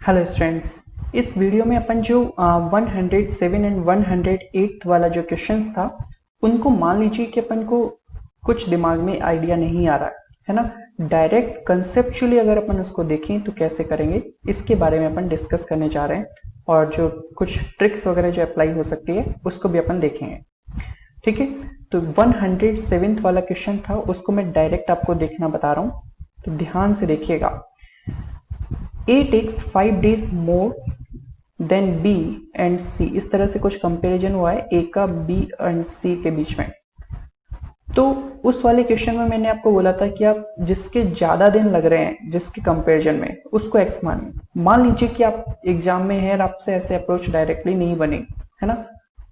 Hello students, इस video में अपन जो 107 एंड 108 वाला जो क्वेश्चन था उनको मान लीजिए कि अपन को कुछ दिमाग में आइडिया नहीं आ रहा है ना। डायरेक्ट कंसेप्चुअली अगर अपन उसको देखें तो कैसे करेंगे इसके बारे में अपन डिस्कस करने जा रहे हैं और जो कुछ ट्रिक्स वगैरह जो अप्लाई हो सकती है उसको भी अपन देखेंगे। ठीक है, तो 107 वाला क्वेश्चन था उसको मैं डायरेक्ट आपको देखना बता रहा हूँ, तो ध्यान से देखिएगा। A takes 5 days more than B and C, इस तरह से कुछ कंपैरिजन हुआ है A का B एंड C के बीच में। तो उस वाले क्वेश्चन में मैंने आपको बोला था कि आप जिसके ज्यादा दिन लग रहे हैं जिसके कंपैरिजन में उसको एक्स मानिए। मान लीजिए कि आप एग्जाम में है और आपसे ऐसे अप्रोच डायरेक्टली नहीं बने, है ना,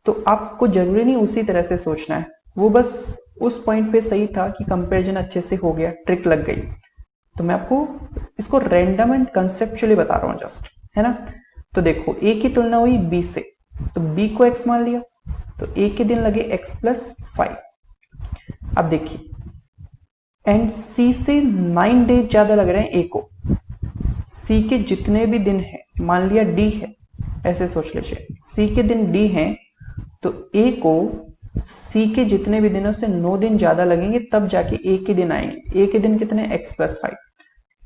तो आपको जरूरी नहीं उसी तरह से सोचना है, वो बस उस पॉइंट पे सही था कि कंपैरिजन अच्छे से हो गया, ट्रिक लग गई। तो मैं आपको इसको रैंडम एंड कंसेप्चुअली बता रहा हूं जस्ट, है ना। तो देखो ए की तुलना हुई बी से, तो बी को एक्स मान लिया, तो ए के दिन लगे एक्स प्लस 5। अब देखिए एंड सी से 9 डेज ज्यादा लग रहे हैं ए को। सी के जितने भी दिन है, मान लिया डी है, ऐसे सोच लीजिए सी के दिन डी हैं, तो ए को सी के जितने भी दिनों से 9 दिन ज्यादा लगेंगे तब जाके ए के दिन आएंगे। ए के दिन कितने, एक्स प्लस 5,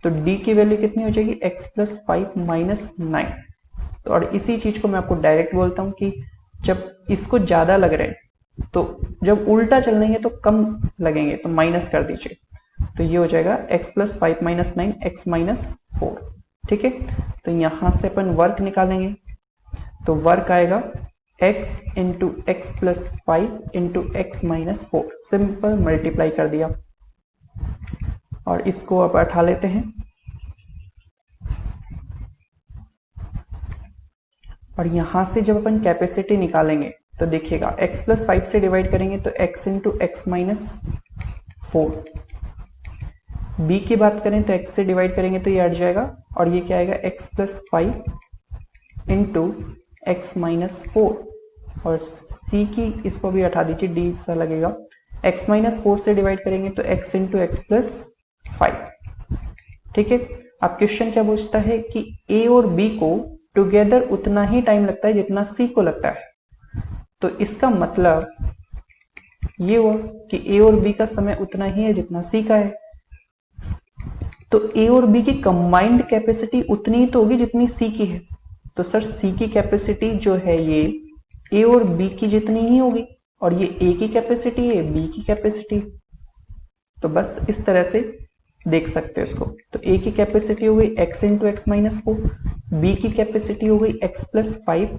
तो डी की वैल्यू कितनी हो जाएगी, एक्स प्लस 5 माइनस 9। तो और इसी चीज को मैं आपको डायरेक्ट बोलता हूं कि जब इसको ज्यादा लग रहे हैं तो जब उल्टा चलेंगे तो कम लगेंगे, तो माइनस कर दीजिए, तो ये हो जाएगा x plus 5 minus 9 x minus 4। ठीक है, तो यहां से अपन वर्क निकालेंगे, तो वर्क आएगा x into x plus 5 into x minus 4, simple multiply कर दिया और इसको अब उठा लेते हैं और यहां से जब अपन कैपेसिटी निकालेंगे तो देखिएगा x प्लस 5 से डिवाइड करेंगे तो x into x minus 4। b की बात करें तो x से डिवाइड करेंगे तो ये हट जाएगा और ये क्या आएगा, x plus 5 into x minus 4, और c की इसको भी हटा दीजिए, d सा लगेगा, x माइनस 4 से डिवाइड करेंगे तो x इंटू एक्स प्लस 5। ठीक है, अब क्वेश्चन क्या पूछता है कि a और b को टुगेदर उतना ही टाइम लगता है जितना c को लगता है। तो इसका मतलब ये हुआ कि a और b का समय उतना ही है जितना c का है, तो a और b की कंबाइंड कैपेसिटी उतनी ही तो होगी जितनी c की है। तो सर c की कैपेसिटी जो है ये a और b की जितनी ही होगी, और ये a की कैपेसिटी है, b की कैपेसिटी। तो बस इस तरह से देख सकते हो इसको। तो a की कैपेसिटी हो गई x into x minus 4, b की कैपेसिटी हो गई x plus 5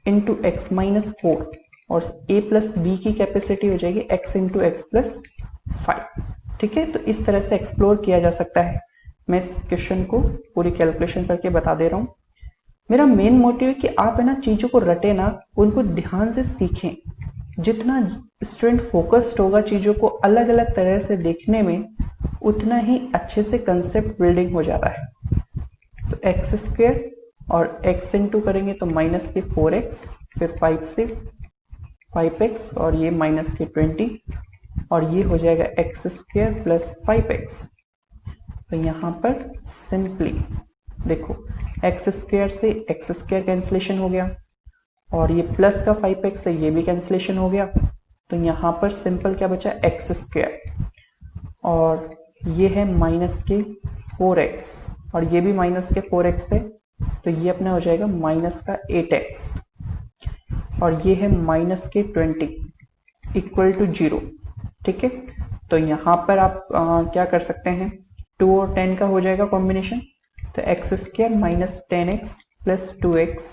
into x minus 4, और a प्लस b की कैपेसिटी हो जाएगी x इंटू एक्स प्लस 5। ठीक है, तो इस तरह से एक्सप्लोर किया जा सकता है। मैं इस क्वेश्चन को पूरी कैलकुलेशन करके बता दे रहा हूं। मेरा मेन मोटिव है कि आप है ना चीजों को रटे ना, उनको ध्यान से सीखें। जितना स्टूडेंट फोकस्ड होगा चीजों को अलग अलग तरह से देखने में, उतना ही अच्छे से कंसेप्ट बिल्डिंग हो जाता है। तो एक्स स्क्वायर और x इंटू करेंगे तो माइनस के 4x, फिर 5 से 5x और ये माइनस के 20, और ये हो जाएगा एक्स स्क्वायर प्लस 5x। तो यहाँ पर सिंपली देखो एक्स स्क्वायर से एक्स स्क्वायर कैंसिलेशन हो गया, और ये प्लस का 5x से ये भी कैंसिलेशन हो गया, तो यहाँ पर सिंपल क्या बचा, एक्स स्क्वायर, और ये है माइनस के 4x और ये भी माइनस के 4x है, तो ये अपना हो जाएगा माइनस का 8x, और ये है माइनस के 20 इक्वल टू 0। ठीक है, तो यहाँ पर आप क्या कर सकते हैं, 2 और 10 का हो जाएगा कॉम्बिनेशन, तो x square minus 10x plus 2x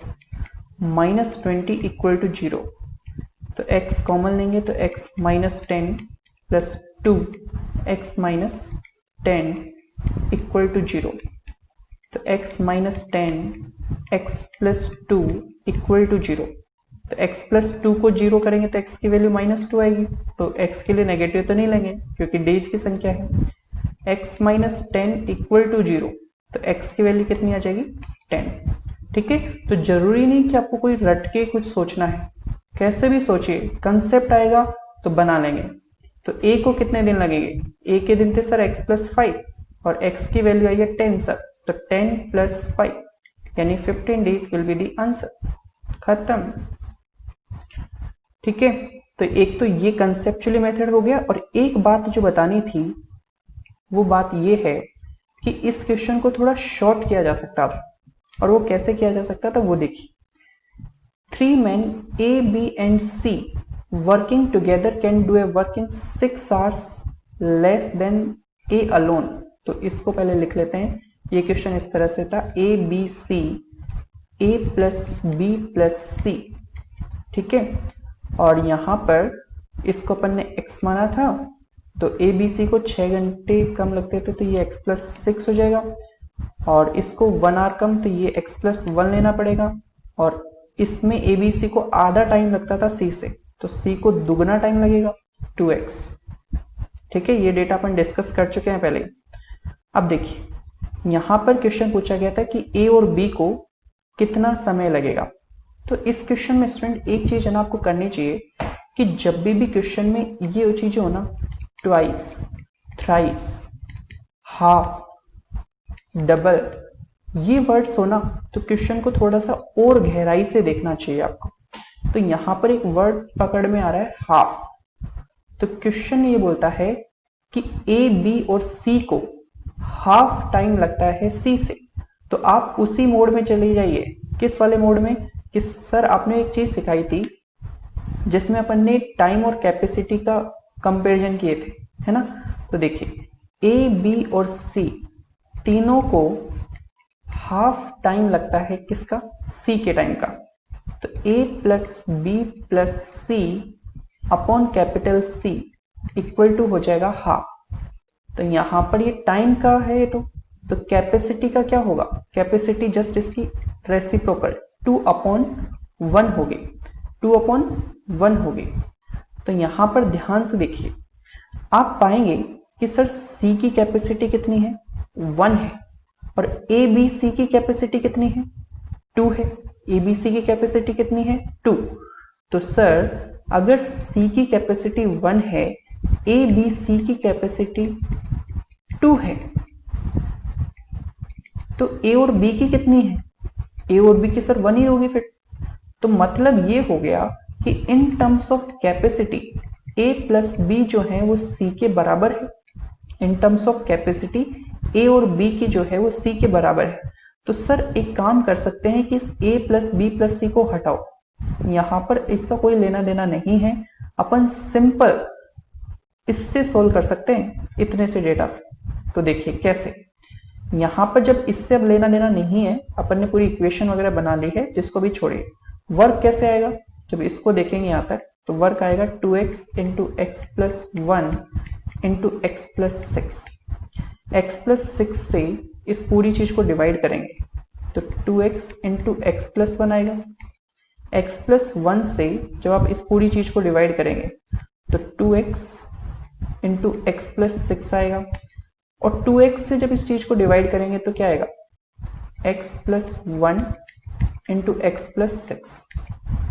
minus 20 equal to 0। तो x कॉमन लेंगे तो x minus 10 plus 2 x minus 10 equal to 0। तो x minus 10 x plus 2 equal to 0। तो x प्लस 2 को 0 करेंगे तो x की वैल्यू माइनस 2 आएगी, तो x के लिए नेगेटिव तो नहीं लेंगे क्योंकि डेज की संख्या है। x माइनस 10 इक्वल टू 0, तो x की वैल्यू कितनी आ जाएगी, 10। ठीक है, तो जरूरी नहीं कि आपको कोई रट के कुछ सोचना है, कैसे भी सोचिए, कंसेप्ट आएगा तो बना लेंगे। तो a को कितने दिन लगेंगे, a के दिन थे सर x प्लस 5 और x की वैल्यू आई है 10 सर, तो 10 प्लस 5 यानी 15 days will be the answer. खत्म। ठीक है, तो एक तो ये कंसेप्चुअली मेथड हो गया, और एक बात जो बतानी थी वो बात ये है कि इस क्वेश्चन को थोड़ा शॉर्ट किया जा सकता था, और वो कैसे किया जा सकता था वो देखिए। 3 men A, B and C working together can do a work in 6 hours less than A alone। तो इसको पहले लिख लेते हैं। ये क्वेश्चन इस तरह से था, A B C A plus B plus C। ठीक है, और यहां पर इसको अपन ने x माना था, तो ए बी सी को 6 घंटे कम लगते थे तो ये x प्लस 6 हो जाएगा, और इसको 1 आवर कम तो ये x प्लस 1 लेना पड़ेगा, और इसमें ए बी सी को आधा टाइम लगता था सी से, तो सी को दुगना टाइम लगेगा 2x। ठीक है, ये डेटा अपन डिस्कस कर चुके हैं पहले। अब देखिए यहां पर क्वेश्चन पूछा गया था कि ए और बी को कितना समय लगेगा। तो इस क्वेश्चन में स्टूडेंट एक चीज है ना आपको करनी चाहिए कि जब भी क्वेश्चन में ये चीजें हो ना, ट्वाइस, थ्राइस, हाफ, डबल, ये वर्ड्स हो ना, तो क्वेश्चन को थोड़ा सा और गहराई से देखना चाहिए आपको। तो यहां पर एक वर्ड पकड़ में आ रहा है हाफ, तो क्वेश्चन ये बोलता है कि ए बी और सी को हाफ टाइम लगता है सी से। तो आप उसी मोड में चले जाइए। किस वाले मोड में? कि सर आपने एक चीज सिखाई थी जिसमें अपन ने टाइम और कैपेसिटी का कंपैरिजन किए थे, है ना। तो देखिए ए बी और सी तीनों को हाफ टाइम लगता है किसका? सी के टाइम का। तो A plus B plus C upon capital C equal to हो जाएगा हाफ। तो यहां पर ये टाइम का है, तो कैपेसिटी का क्या होगा? कैपेसिटी जस्ट इसकी रेसिप्रोकल 2/1 होगी, 2/1 होगी। तो यहां पर ध्यान से देखिए, आप पाएंगे कि सर सी की कैपेसिटी कितनी है? 1 है, और ए बी सी की कैपेसिटी कितनी है? 2 है। ए बी सी की कैपेसिटी कितनी है? 2। तो सर अगर सी की कैपेसिटी 1 है, ए बी सी की कैपेसिटी 2 है, तो ए और बी की कितनी है? ए और बी की सर 1 ही होगी फिर। तो मतलब ये हो गया कि in terms of capacity A plus B जो है वो सी के बराबर है। In terms of capacity A और बी की जो है वो सी के बराबर है। तो सर एक काम कर सकते हैं कि इस ए प्लस बी प्लस सी को हटाओ, यहां पर इसका कोई लेना देना नहीं है। अपन सिंपल इससे सोल्व कर सकते हैं, इतने से डेटा से। तो देखिए कैसे। यहां पर जब इससे अब लेना देना नहीं है, अपन ने पूरी इक्वेशन वगैरह बना ली है, जिसको भी छोड़िए। वर्क कैसे आएगा? जब इसको देखेंगे यहां तक, तो वर्क आएगा 2x into x plus 1 into x plus 6। X plus 6 से इस पूरी चीज को डिवाइड करेंगे तो 2x इंटू एक्स प्लस 1 आएगा। एक्स प्लस 1 से जब आप इस पूरी चीज को डिवाइड करेंगे तो 2x इंटू एक्स प्लस 6 आएगा, और 2x से जब इस चीज को डिवाइड करेंगे तो क्या आएगा? x plus 1 into x plus 6।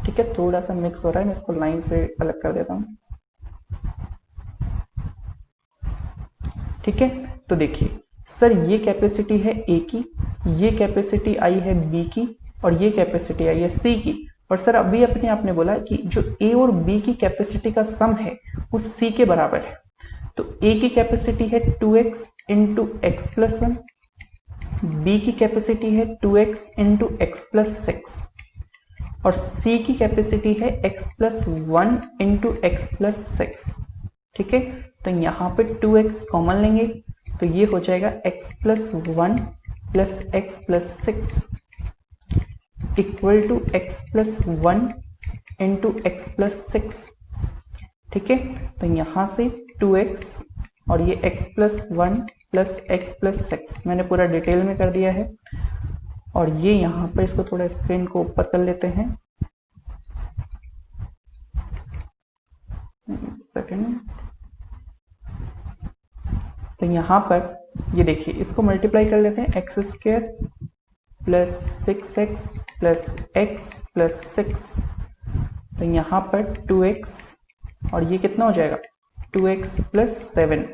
ठीक है, थोड़ा सा मिक्स हो रहा है, मैं इसको लाइन से अलग कर देता हूं। ठीक है, तो देखिए सर ये कैपेसिटी है ए की, ये कैपेसिटी आई है बी की, और ये कैपेसिटी आई है सी की। और सर अभी अपने आपने बोला कि जो ए और बी की कैपेसिटी का सम है वो सी के बराबर है। तो ए की कैपेसिटी है 2x into x plus 1, B की कैपेसिटी है 2x इंटू एक्स प्लस 6, और सी की कैपेसिटी है x plus 1 into x plus 6। ठीक है, तो यहां पे 2x कॉमन लेंगे तो ये हो जाएगा x plus 1 plus x plus 6 equal to x plus 1 into x plus 6। ठीक है, तो यहां से 2x और ये x plus 1 plus x plus 6 मैंने पूरा डिटेल में कर दिया है। और ये यहां पर इसको थोड़ा स्क्रीन को ऊपर कर लेते हैं, सेकंड। तो यहां पर ये देखिए इसको मल्टीप्लाई कर लेते हैं, x square plus 6x plus x plus 6। तो यहां पर 2x और ये कितना हो जाएगा? 2x प्लस 7,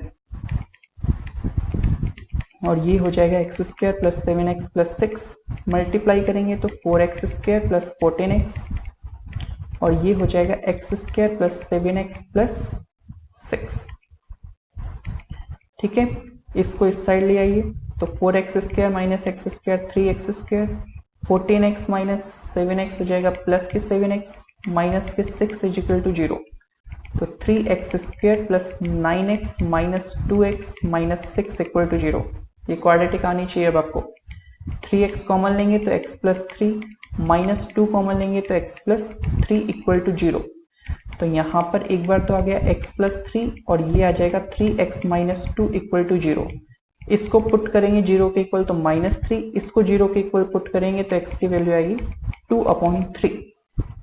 और ये हो जाएगा x square plus 7x plus 6 multiply करेंगे तो 4x स्क्वायर प्लस 14x और ये हो जाएगा x square plus 7x plus 6। ठीक है, इसको इस साइड ले आइए तो 4x square minus x square 3x square, 14x minus 7x हो जाएगा प्लस के 7x माइनस के 6 इज इक्वल टू 0। तो 3x square plus 9x minus 2x minus 6 equal to 0। ये क्वाड्रेटिक आनी चाहिए। अब आपको 3x कॉमन लेंगे तो x प्लस 3 माइनस 2 कॉमन लेंगे तो x प्लस 3 इक्वल टू 0। तो यहाँ पर एक बार तो आ गया x प्लस 3 और ये आ जाएगा 3x माइनस 2 इक्वल टू 0। इसको पुट करेंगे 0 के इक्वल तो माइनस 3, इसको 0 के इक्वल पुट करेंगे तो x की वैल्यू आएगी 2/3।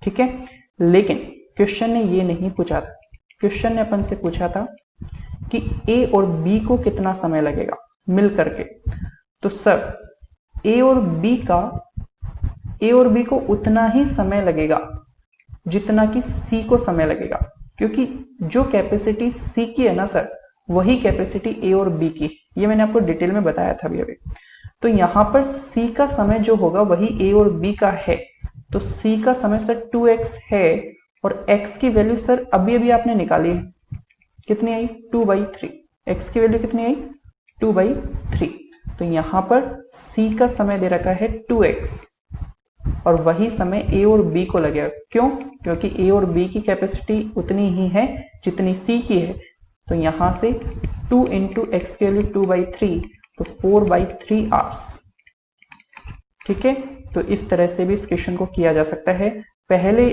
ठीक है, लेकिन क्वेश्चन ने ये नहीं पूछा था। क्वेश्चन ने अपन से पूछा था कि a और b को कितना समय लगेगा मिल करके। तो सर a और b को उतना ही समय लगेगा जितना कि c को समय लगेगा, क्योंकि जो कैपेसिटी c की है ना सर, वही कैपेसिटी a और b की। ये मैंने आपको डिटेल में बताया था अभी। तो यहां पर c का समय जो होगा वही a और b का है। तो c का समय सर 2x है और x की वैल्यू सर अभी आपने निकाली है, कितनी आई 2/3। x की वैल्यू कितनी आई 2/3। तो यहां पर c का समय दे रखा है 2x और वही समय a और b को लगेगा। क्यों? क्योंकि a और b की कैपेसिटी उतनी ही है जितनी c की है। तो यहां से 2 इंटू एक्स की वैल्यू 2/3 तो 4/3 आवर्स। ठीक है, तो इस तरह से भी इस क्वेश्चन को किया जा सकता है। पहले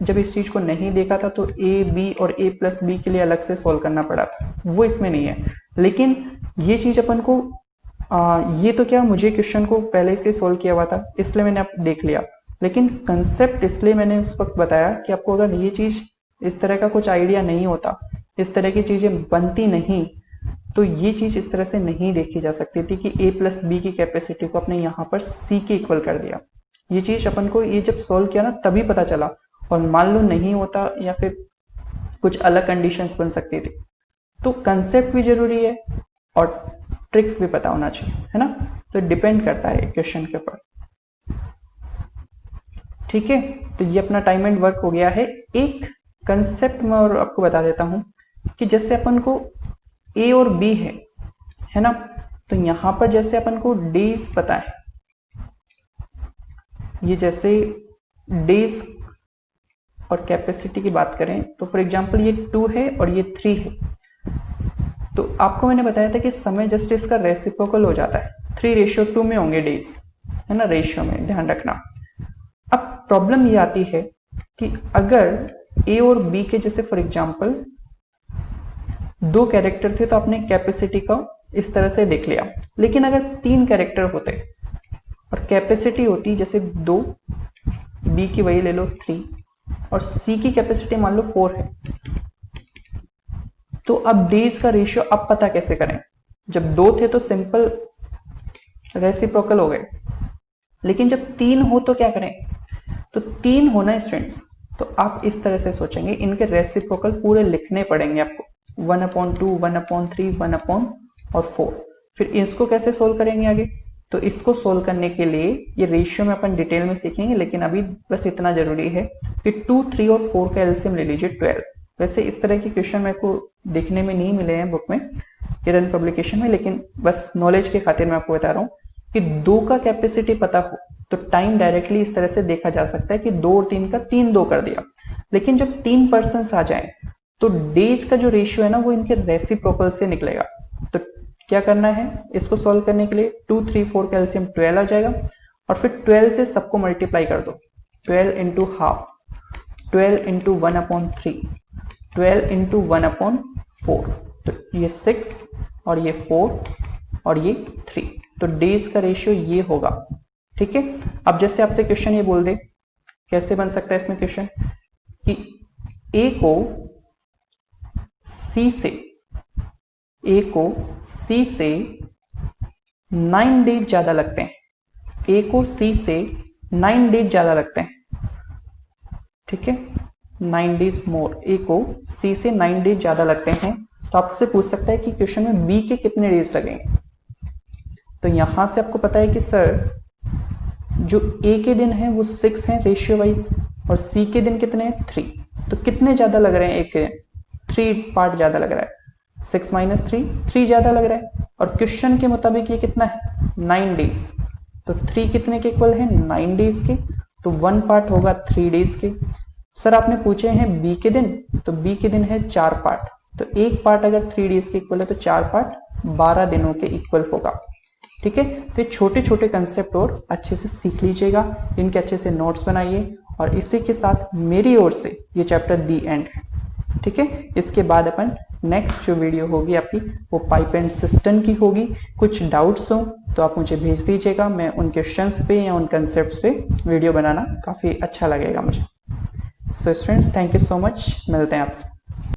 जब इस चीज को नहीं देखा था तो a b और a प्लस b के लिए अलग से सॉल्व करना पड़ा था, वो इसमें नहीं है। लेकिन ये चीज अपन को ये तो क्या मुझे क्वेश्चन को पहले से सॉल्व किया हुआ था इसलिए मैंने आप देख लिया, लेकिन कंसेप्ट इसलिए मैंने उस वक्त बताया कि आपको अगर ये चीज इस तरह का कुछ आइडिया नहीं होता, इस तरह की चीजें बनती नहीं, तो ये चीज इस तरह से नहीं देखी जा सकती थी कि a प्लस बी की कैपेसिटी को अपने यहाँ पर c के इक्वल कर दिया। ये चीज अपन को ये जब सॉल्व किया ना तभी पता चला, और मान लो नहीं होता या फिर कुछ अलग कंडीशंस बन सकती थी। तो कंसेप्ट भी जरूरी है और ट्रिक्स भी पता होना चाहिए, है ना। तो डिपेंड करता है क्वेश्चन के ऊपर। ठीक है, तो ये अपना टाइम एंड वर्क हो गया है। एक कंसेप्ट में और आपको बता देता हूं कि जैसे अपन को a और b है ना, तो यहां पर जैसे अपन को डेज पता है, ये जैसे डेज और कैपेसिटी की बात करें तो फॉर एग्जांपल ये 2 है और ये 3 है। तो आपको मैंने बताया था कि समय जस्ट इसका रेसिप्रोकल हो जाता है, 3:2 में होंगे डेज, है ना, रेशियो में, ध्यान रखना। अब प्रॉब्लम ये आती है कि अगर a और b के जैसे फॉर एग्जांपल 2 कैरेक्टर थे तो आपने कैपेसिटी का इस तरह से देख लिया, लेकिन अगर 3 कैरेक्टर होते और कैपेसिटी होती जैसे 2, b की वही ले लो 3 और c की कैपेसिटी मान लो 4 है, तो अब डेज का रेशियो अब पता कैसे करें। जब 2 थे तो सिंपल रेसिप्रोकल हो गए, लेकिन जब 3 हो तो क्या करें। तो 3 होना स्टूडेंट्स, तो आप इस तरह से सोचेंगे, इनके रेसिप्रोकल पूरे लिखने पड़ेंगे आपको, 1/2, 1/3, 1/4। फिर इसको कैसे सोल्व करेंगे आगे। तो इसको सोल्व करने के लिए ये रेशियो में अपन डिटेल में सीखेंगे, लेकिन अभी बस इतना जरूरी है कि 2, 3 और 4 का एलसीएम ले लीजिए 12। वैसे इस तरह के क्वेश्चन मेरे को देखने में नहीं मिले हैं बुक में, किरण पब्लिकेशन में, लेकिन बस नॉलेज के खातिर मैं आपको बता रहा हूँ कि 2 का कैपेसिटी पता हो तो टाइम डायरेक्टली इस तरह से देखा जा सकता है कि 2 और 3 का 3-2 कर दिया। लेकिन जब 3 पर्सन्स आ जाए तो डेज का जो रेशियो है ना वो इनके रेसिप्रोकल से निकलेगा। तो क्या करना है इसको सॉल्व करने के लिए, 2, 3, 4 का एलसीएम 12 आ जाएगा और फिर 12 से सबको मल्टीप्लाई कर दो, 12 इंटू हाफ, 12 इंटू 1/3, 12 इंटू 1/4, तो ये 6 और ये 4 और ये 3। तो डेज का रेशियो ये होगा। ठीक है, अब जैसे आपसे क्वेश्चन ये बोल दे, कैसे बन सकता है इसमें क्वेश्चन कि a को c से 9 डेज ज्यादा लगते हैं, a को c से 9 डेज ज्यादा लगते हैं। ठीक है, 9 डेज मोर, a को c से 9 डेज ज्यादा लगते हैं। तो आपसे पूछ सकता है कि क्वेश्चन में b के कितने डेज लगेंगे। तो यहां से आपको पता है कि सर जो ए के दिन है वो 6 हैं रेशियो वाइज, और सी के दिन कितने हैं 3। तो कितने ज्यादा लग रहे हैं एक के? 3 पार्ट ज्यादा लग रहा है। 6 माइनस 3 ज्यादा लग रहा है। और क्वेश्चन के मुताबिक ये कितना है 9 डेज। तो 3 कितने के इक्वल है 9 डेज के, तो 1 पार्ट होगा 3 डेज के। सर आपने पूछे हैं बी के दिन, तो बी के दिन है 4 पार्ट, तो एक पार्ट अगर 3 डेज के इक्वल है तो 4 पार्ट 12 दिनों के इक्वल होगा। ठीक है, तो ये छोटे छोटे कंसेप्ट और अच्छे से सीख लीजिएगा, इनके अच्छे से नोट्स बनाइए, और इसी के साथ मेरी ओर से ये चैप्टर दी एंड है। ठीक है, इसके बाद अपन नेक्स्ट जो वीडियो होगी आपकी वो पाइप एंड सिस्टम की होगी। कुछ डाउट्स हो तो आप मुझे भेज दीजिएगा, मैं उन क्वेश्चंस पे या उन कंसेप्ट्स पे वीडियो बनाना काफ़ी अच्छा लगेगा मुझे। So students, thank you so much, मिलते हैं आपसे।